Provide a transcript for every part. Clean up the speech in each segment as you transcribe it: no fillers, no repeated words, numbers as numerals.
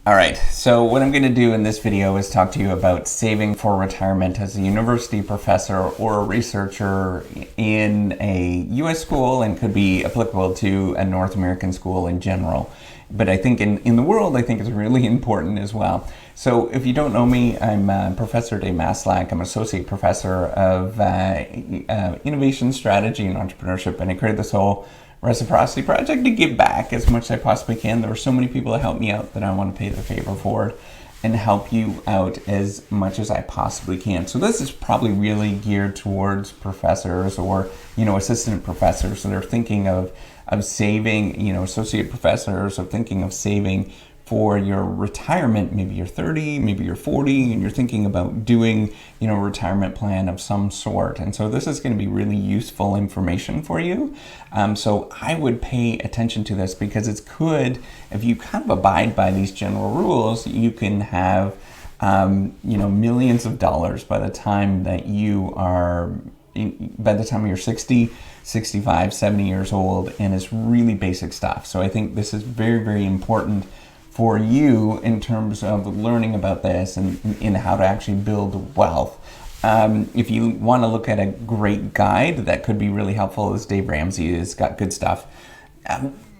All right, so what I'm going to do in this video is talk to you about saving for retirement as a university professor or a researcher in a US school, and could be applicable to a North American school in general. But I think in the world, I think it's really important as well. So if you don't know me, I'm Professor Dave Maslak. I'm Associate Professor of Innovation Strategy and Entrepreneurship, and I created this whole Reciprocity Project to give back as much as I possibly can. There were so many people that helped me out that I want to pay the favor forward and help you out as much as I possibly can. So this is probably really geared towards professors or, assistant professors that are thinking of saving, associate professors are thinking of saving for your retirement. Maybe you're 30, maybe you're 40, and you're thinking about doing, a retirement plan of some sort. And so this is going to be really useful information for you. So I would pay attention to this, because it's good, if you kind of abide by these general rules, you can have, millions of dollars by the time that you're 60, 65, 70 years old, and it's really basic stuff. So I think this is very, very important for you in terms of learning about this and in how to actually build wealth. If you want to look at a great guide that could be really helpful, is Dave Ramsey. Has got good stuff.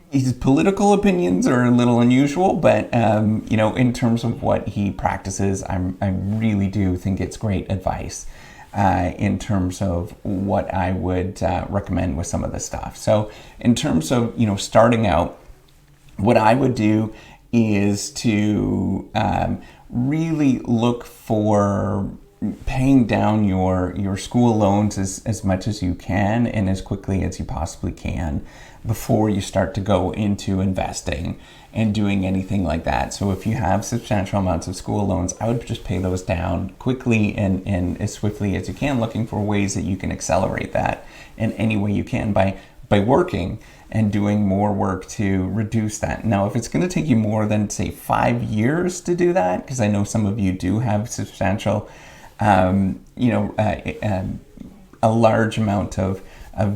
His political opinions are a little unusual, but in terms of what he practices, I really do think it's great advice in terms of what I would recommend with some of this stuff. So in terms of starting out, what I would do is to really look for paying down your school loans as much as you can and as quickly as you possibly can before you start to go into investing and doing anything like that. So if you have substantial amounts of school loans, I would just pay those down quickly and as swiftly as you can, looking for ways that you can accelerate that in any way you can by working and doing more work to reduce that. Now, if it's going to take you more than, say, 5 years to do that, because I know some of you do have substantial, a large amount of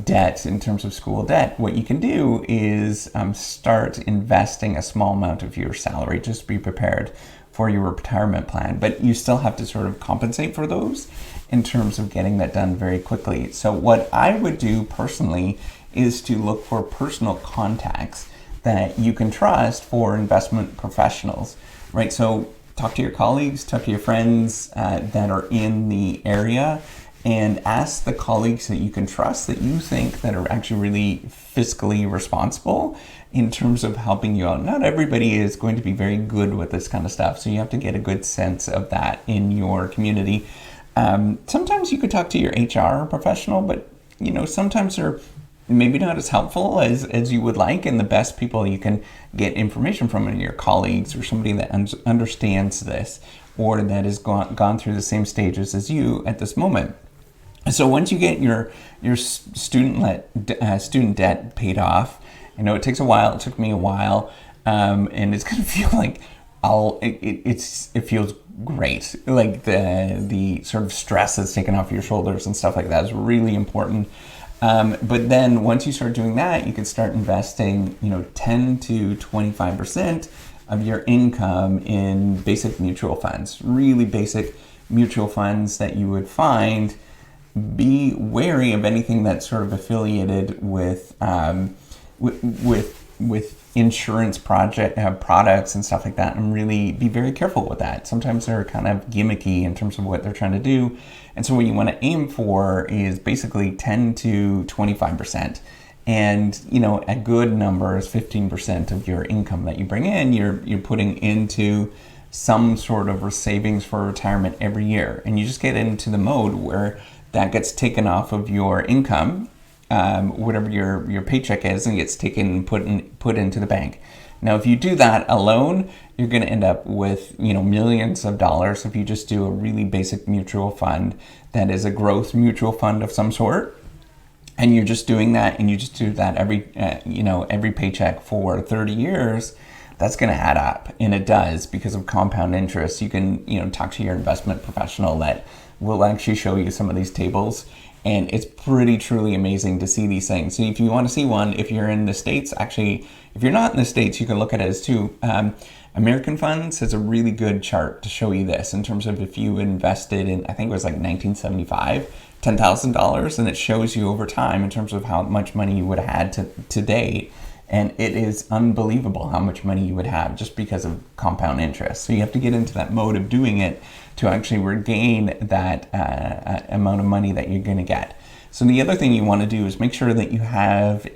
debt in terms of school debt, what you can do is start investing a small amount of your salary. Just be prepared for your retirement plan. But you still have to sort of compensate for those in terms of getting that done very quickly. So what I would do personally is to look for personal contacts that you can trust for investment professionals, right? So talk to your colleagues, talk to your friends that are in the area, and ask the colleagues that you can trust, that you think that are actually really fiscally responsible in terms of helping you out. Not everybody is going to be very good with this kind of stuff, so you have to get a good sense of that in your community. Sometimes you could talk to your HR professional, but sometimes they're maybe not as helpful as you would like, and the best people you can get information from are your colleagues or somebody that understands this or that has gone through the same stages as you at this moment. So once you get your student debt paid off, I know it takes a while. It took me a while, and it's going to feel like it feels great. Like the sort of stress that's taken off your shoulders and stuff like that is really important. But then once you start doing that, you can start investing, 10 to 25% of your income in basic mutual funds, really basic mutual funds that you would find. Be wary of anything that's sort of affiliated with insurance products and stuff like that, and really be very careful with that. Sometimes they're kind of gimmicky in terms of what they're trying to do. And so what you want to aim for is basically 10 to 25%. And, a good number is 15% of your income that you bring in, you're putting into some sort of savings for retirement every year. And you just get into the mode where that gets taken off of your income, whatever your paycheck is, and gets taken and put into the bank. Now, if you do that alone, you're going to end up with millions of dollars if you just do a really basic mutual fund that is a growth mutual fund of some sort, and you're just doing that, and you just do that every paycheck for 30 years. That's going to add up, and it does, because of compound interest. You can talk to your investment professional that will actually show you some of these tables, and it's pretty truly amazing to see these things. So if you want to see one, if you're in the States, actually, if you're not in the States, you can look at it as too. American Funds has a really good chart to show you this in terms of if you invested in, I think it was like 1975, $10,000, and it shows you over time in terms of how much money you would have had to date. And it is unbelievable how much money you would have just because of compound interest. So you have to get into that mode of doing it to actually regain that amount of money that you're going to get. So the other thing you want to do is make sure that you have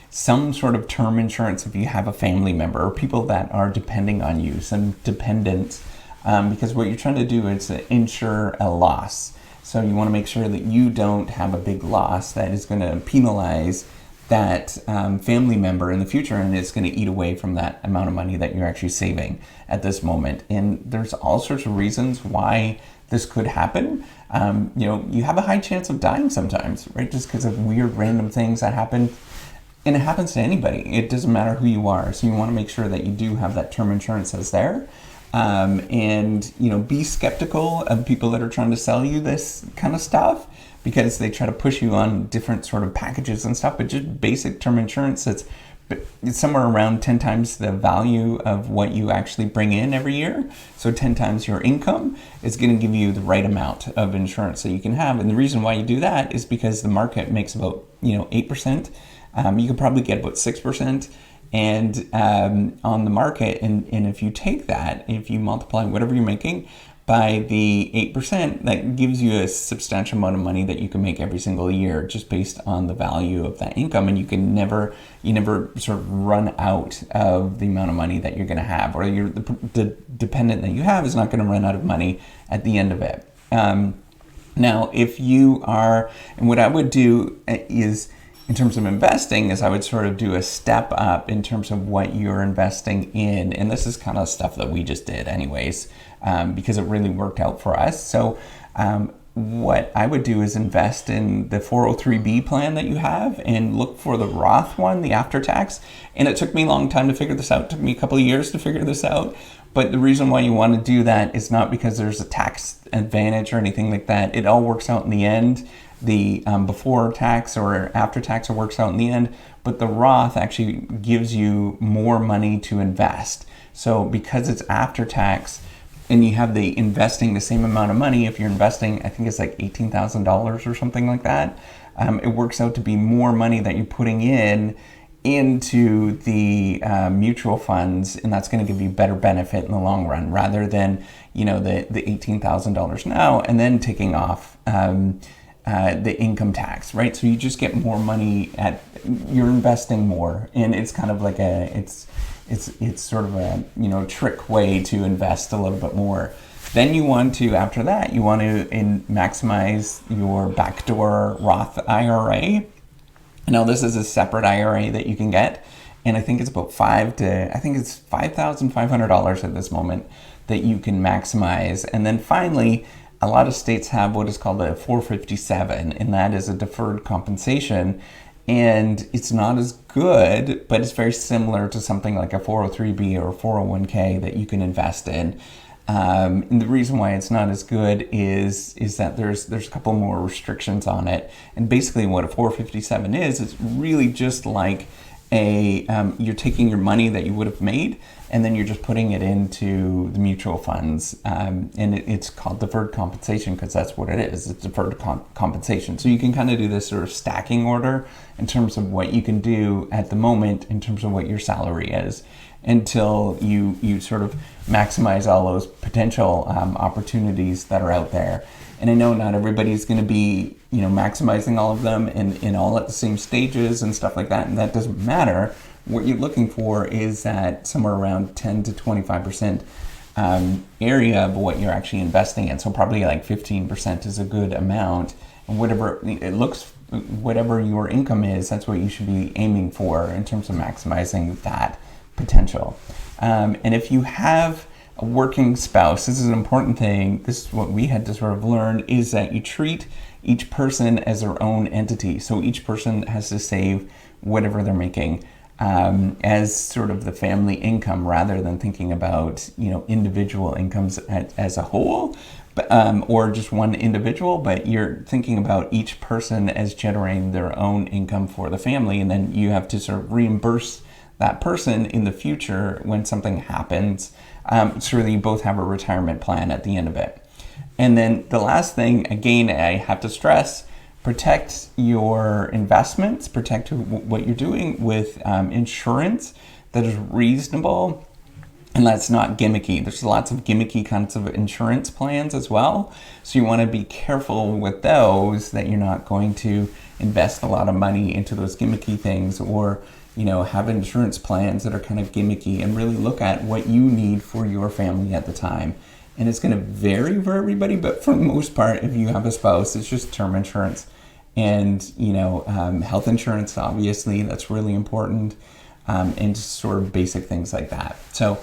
some sort of term insurance if you have a family member or people that are depending on you, some dependents, because what you're trying to do is insure a loss. So you want to make sure that you don't have a big loss that is going to penalize that family member in the future, and it's going to eat away from that amount of money that you're actually saving at this moment. And there's all sorts of reasons why this could happen. You have a high chance of dying sometimes, right? Just because of weird random things that happen. And it happens to anybody. It doesn't matter who you are. So you want to make sure that you do have that term insurance that's there. And be skeptical of people that are trying to sell you this kind of stuff, because they try to push you on different sort of packages and stuff. But just basic term insurance, it's somewhere around 10 times the value of what you actually bring in every year. So 10 times your income is going to give you the right amount of insurance that you can have. And the reason why you do that is because the market makes about 8%. You could probably get about 6%. And on the market, and if you take that, if you multiply whatever you're making by the 8%, that gives you a substantial amount of money that you can make every single year just based on the value of that income. And you never sort of run out of the amount of money that you're going to have, or the dependent that you have is not going to run out of money at the end of it. Now, if you are, and what I would do is, in terms of investing, is I would sort of do a step up in terms of what you're investing in. And this is kind of stuff that we just did anyways, because it really worked out for us. So what I would do is invest in the 403B plan that you have and look for the Roth one, the after tax. And it took me a long time to figure this out. It took me a couple of years to figure this out. But the reason why you want to do that is not because there's a tax advantage or anything like that. It all works out in the end. The before tax or after tax, it works out in the end, but the Roth actually gives you more money to invest. So because it's after tax and you have the investing the same amount of money, if you're investing, I think it's like $18,000 or something like that, it works out to be more money that you're putting into the mutual funds, and that's going to give you better benefit in the long run, rather than the $18,000 now and then taking off the income tax, right? So you just get more money you're investing more, and it's kind of like it's sort of a trick way to invest a little bit more. Then you want to, after that, you want to maximize your backdoor Roth IRA. Now this is a separate IRA that you can get, and I think it's about $5,500 at this moment that you can maximize. And then finally, a lot of states have what is called a 457, and that is a deferred compensation. And it's not as good, but it's very similar to something like a 403B or a 401k that you can invest in. And the reason why it's not as good is that there's a couple more restrictions on it. And basically what a 457 is, it's really just like you're taking your money that you would have made, and then you're just putting it into the mutual funds. And it's called deferred compensation because that's what it is. It's deferred compensation. So you can kind of do this sort of stacking order in terms of what you can do at the moment in terms of what your salary is, until you sort of maximize all those potential opportunities that are out there. And I know not everybody's going to be, maximizing all of them and all at the same stages and stuff like that. And that doesn't matter. What you're looking for is that somewhere around 10 to 25% area of what you're actually investing in. So probably like 15% is a good amount. And whatever your income is, that's what you should be aiming for in terms of maximizing that potential. And if you have a working spouse, this is an important thing. This is what we had to sort of learn, is that you treat each person as their own entity. So each person has to save whatever they're making as sort of the family income, rather than thinking about individual incomes as a whole, or just one individual. But you're thinking about each person as generating their own income for the family, and then you have to sort of reimburse that person in the future when something happens, so that you both have a retirement plan at the end of it. And then the last thing, again, I have to stress, protect your investments, protect what you're doing with insurance that is reasonable and that's not gimmicky. There's lots of gimmicky kinds of insurance plans as well. So you want to be careful with those, that you're not going to invest a lot of money into those gimmicky things, or have insurance plans that are kind of gimmicky, and really look at what you need for your family at the time. And it's going to vary for everybody, but for the most part, if you have a spouse, it's just term insurance and health insurance. Obviously, that's really important, and just sort of basic things like that. So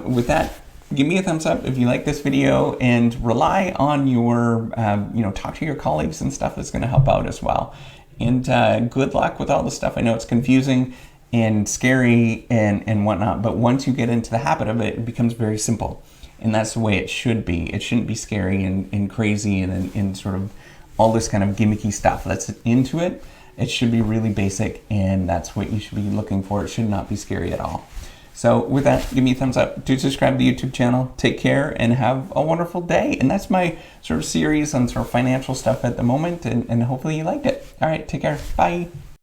with that, give me a thumbs up if you like this video, and rely on your talk to your colleagues and stuff. That's going to help out as well. And good luck with all the stuff. I know it's confusing and scary and whatnot, but once you get into the habit of it, it becomes very simple. And that's the way it should be. It shouldn't be scary and crazy and sort of all this kind of gimmicky stuff that's into it. It should be really basic, and that's what you should be looking for. It should not be scary at all. So with that, give me a thumbs up. Do subscribe to the YouTube channel. Take care and have a wonderful day. And that's my sort of series on sort of financial stuff at the moment, and hopefully you liked it. All right, take care. Bye.